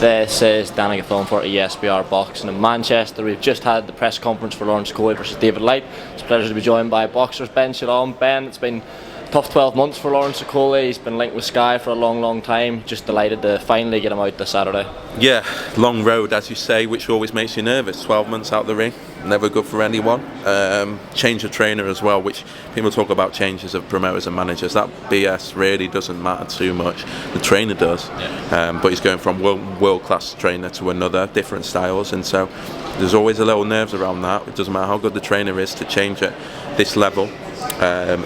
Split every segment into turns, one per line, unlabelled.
This is Danny Gathon for ESBR Boxing in Manchester. We've just had the press conference for Lawrence Okolie versus David Light. It's a pleasure to be joined by boxers Ben Shalom. Ben, it's been a tough 12 months for Lawrence Okolie. He's been linked with Sky for a long time. Just delighted to finally get him out this Saturday.
Yeah, long road, as you say, which always makes you nervous. 12 months out the ring, never good for anyone. Change of trainer as well, which people talk about changes of promoters and managers. That BS really doesn't matter too much. The trainer does, but he's going from world-class trainer to another, different styles, and so there's always a little nerves around that. It doesn't matter how good the trainer is to change at this level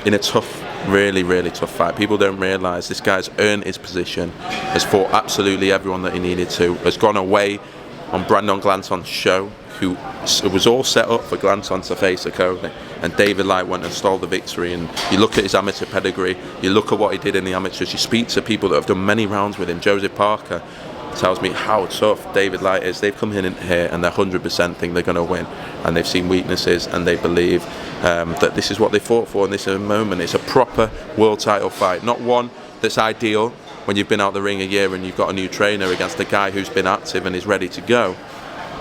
in a tough, really tough fight. People don't realise this guy's earned his position, has fought absolutely everyone that he needed to, has gone away on Brandon Glanton's show, who it was all set up for Glanton to face Okolie, and David Light went and stole the victory. And you look at his amateur pedigree, you look at what he did in the amateurs, you speak to people that have done many rounds with him. Joseph Parker tells me how tough David Light is. They've come in here and they 100% think they're going to win, and they've seen weaknesses and they believe that this is what they fought for, and this is a moment. It's a proper world title fight, not one that's ideal when you've been out the ring a year and you've got a new trainer against a guy who's been active and is ready to go,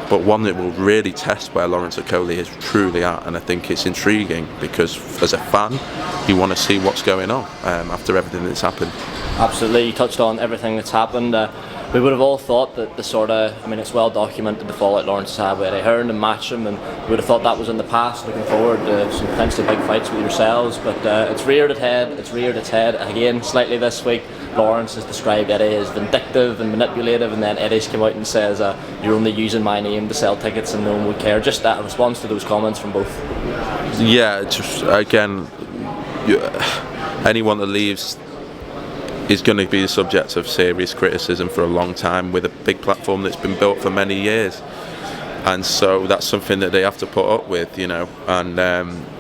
but one that will really test where Lawrence Okolie is truly at. And I think it's intriguing because as a fan you want to see what's going on after everything that's happened.
Absolutely, you touched on everything that's happened. We would have all thought that it's well documented the fallout Lawrence had with Hearn and Matchroom, and we would have thought that was in the past, looking forward to some potentially big fights with yourselves, but it's reared its head again slightly this week. Lawrence has described Eddie as vindictive and manipulative, and then Eddie's come out and says you're only using my name to sell tickets and no one would care. Just that response to those comments from both.
Yeah, just again, anyone that leaves is going to be the subject of serious criticism for a long time, with a big platform that's been built for many years, and so that's something that they have to put up with, you know. And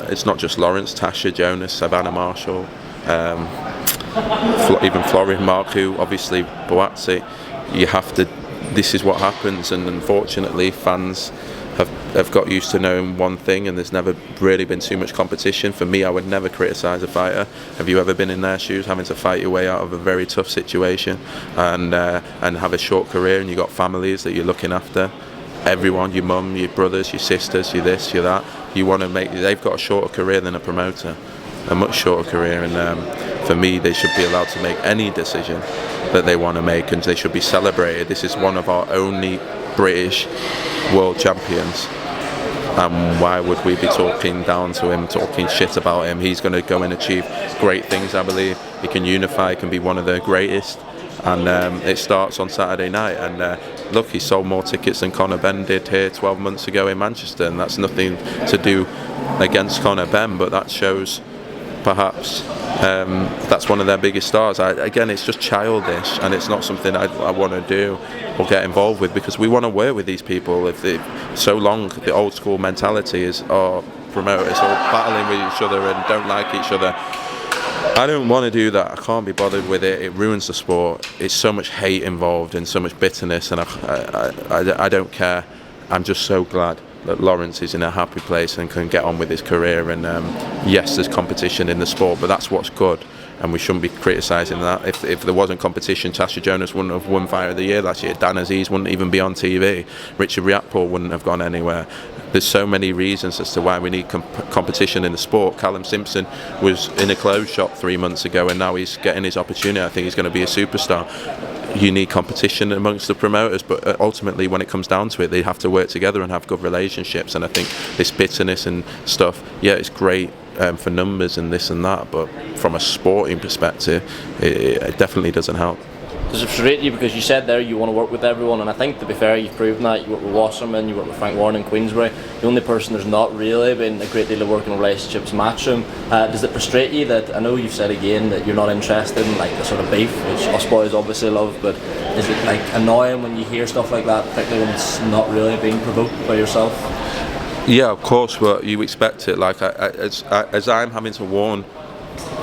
it's not just Lawrence, Tasha, Jonas, Savannah Marshall, even Florian Mark, who obviously Boatsi. You have to, this is what happens, and unfortunately fans have got used to knowing one thing, and there's never really been too much competition. For me, I would never criticise a fighter. Have you ever been in their shoes, having to fight your way out of a very tough situation and have a short career, and you've got families that you're looking after, everyone, your mum, your brothers, your sisters, your this, your that. You want to make, they've got a shorter career than a promoter, a much shorter career, and for me they should be allowed to make any decision that they want to make, and they should be celebrated. This is one of our only British world champions, and why would we be talking down to him, talking shit about him? He's going to go and achieve great things, I believe. He can unify, he can be one of the greatest, and it starts on Saturday night. And look, he sold more tickets than Conor Benn did here 12 months ago in Manchester, and that's nothing to do against Conor Benn, but that shows perhaps that's one of their biggest stars. Again, it's just childish, and it's not something I want to do or get involved with, because we want to work with these people. If they, so long the old school mentality is promoters all battling with each other and don't like each other. I don't want to do that. I can't be bothered with it. It ruins the sport. It's so much hate involved and so much bitterness, and I don't care. I'm just so glad that Lawrence is in a happy place and can get on with his career. And yes, there's competition in the sport, but that's what's good, and we shouldn't be criticising that. If there wasn't competition, Tasha Jonas wouldn't have won Fighter of the Year last year. Dan Aziz wouldn't even be on TV. Richard Riakporhe wouldn't have gone anywhere. There's so many reasons as to why we need competition in the sport. Callum Simpson was in a clothes shop 3 months ago, and now he's getting his opportunity. I think he's going to be a superstar. You need competition amongst the promoters, but ultimately when it comes down to it, they have to work together and have good relationships. And I think this bitterness and stuff, yeah, it's great for numbers and this and that, but from a sporting perspective, it definitely doesn't help.
Does it frustrate you, because you said there you want to work with everyone, and I think, to be fair, you've proven that. You work with Wasserman, you work with Frank Warren in Queensbury. The only person there's not really been a great deal of working relationships is Matchroom. Does it frustrate you that, I know you've said again that you're not interested in like the sort of beef, which us boys obviously love, but is it like annoying when you hear stuff like that, particularly when it's not really being provoked by yourself?
Yeah, of course, but you expect it. Like as I'm having to warn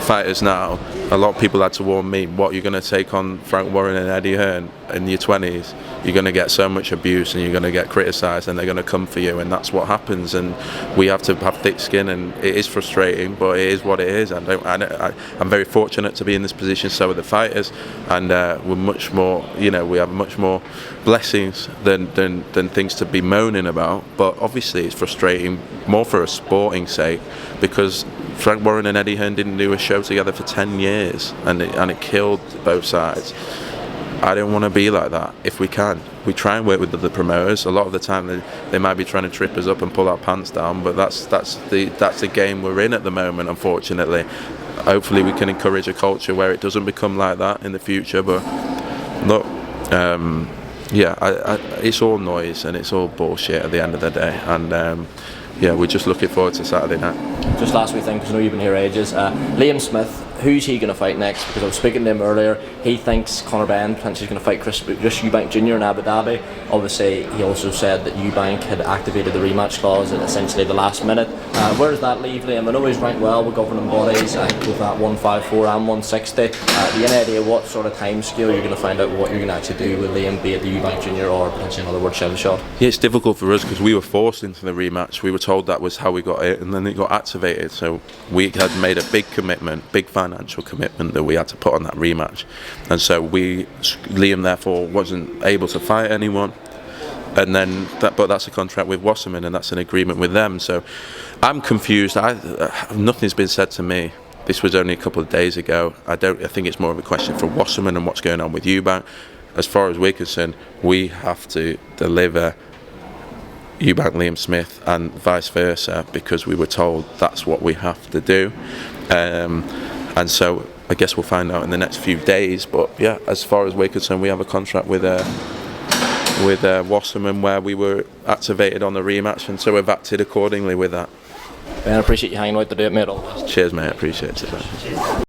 fighters now, a lot of people had to warn me, what, you're going to take on Frank Warren and Eddie Hearn in your 20s, you're going to get so much abuse and you're going to get criticised and they're going to come for you, and that's what happens, and we have to have thick skin, and it is frustrating, but it is what it is. I'm very fortunate to be in this position, so are the fighters, and we're much more, we have much more blessings than things to be moaning about, but obviously it's frustrating more for a sporting sake, because Frank Warren and Eddie Hearn didn't do a show together for 10 years and it killed both sides. I don't want to be like that. If we can, we try and work with the promoters. A lot of the time they might be trying to trip us up and pull our pants down, but that's the game we're in at the moment, unfortunately. Hopefully we can encourage a culture where it doesn't become like that in the future, but look, it's all noise and it's all bullshit at the end of the day, and we're just looking forward to Saturday night.
Just last week thing, because I know you've been here ages. Liam Smith, who's he going to fight next? Because I was speaking to him earlier. He thinks Conor Benn potentially is going to fight Chris Eubank Jr. in Abu Dhabi. Obviously, he also said that Eubank had activated the rematch clause at essentially the last minute. Where does that leave Liam? I know he's ranked well with governing bodies, I think both at 154 and 160. Do you have any idea what sort of time scale you're going to find out what you're going to actually do with Liam, be it the Eubank Jr. or potentially another world title shot?
Yeah, it's difficult for us because we were forced into the rematch. We were told that was how we got it, and then it got activated. So we had made a big commitment, big financial commitment that we had to put on that rematch, and so Liam therefore wasn't able to fight anyone. And then but that's a contract with Wasserman, and that's an agreement with them. So I'm confused. Nothing's been said to me. This was only a couple of days ago. I think it's more of a question for Wasserman and what's going on with Eubank. As far as we're concerned, we have to deliver Eubank Liam Smith and vice versa, because we were told that's what we have to do, and so I guess we'll find out in the next few days. But yeah, as far as we're concerned, we have a contract with Wasserman where we were activated on the rematch, and so we've acted accordingly with that.
Ben, I appreciate you hanging out to do it, mate.
Cheers, mate. I appreciate it.